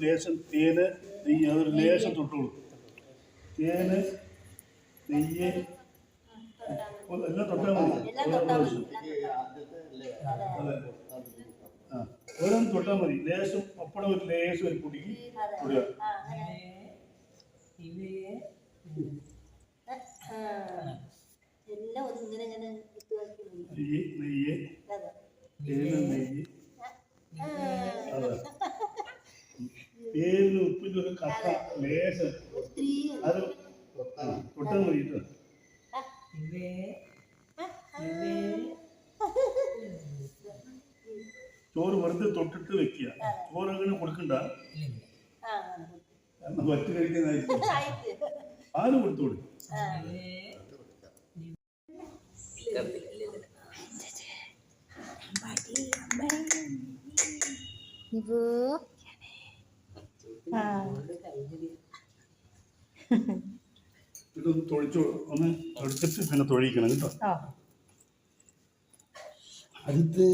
ലേശം തേന് നെയ്യ് അതൊരു ലേശം തൊട്ടുള്ളൂ. തേന് നെയ്യ് എല്ലാം തൊട്ടാൽ മതി. ഓരോന്ന് തൊട്ടാൽ മതി. ലേശം അപ്പടെ ഒരു ലേശം ഒരു കുടിക്ക് തൊടുക. നെയ്യ് നെയ്യ് തേന് നെയ്യ് തേനിന് ഉപ്പിൻ്റെ ഒരു കട്ട ലേശം അത് തൊട്ടാൽ മതി കേട്ടോ. ചോറ് വെറുതെ തൊട്ടിട്ട് വെക്കുക. ചോറ് അങ്ങനെ കൊടുക്കണ്ട, വറ്റ് കഴിക്കുന്നതായിരിക്കും. ആരും കൊടുത്തോളൂ. ഇതൊന്ന് തൊഴിച്ചോളൂ. ഒന്ന് തൊഴിച്ചിട്ട് പിന്നെ തൊഴിക്കണം കേട്ടോ. അടുത്ത്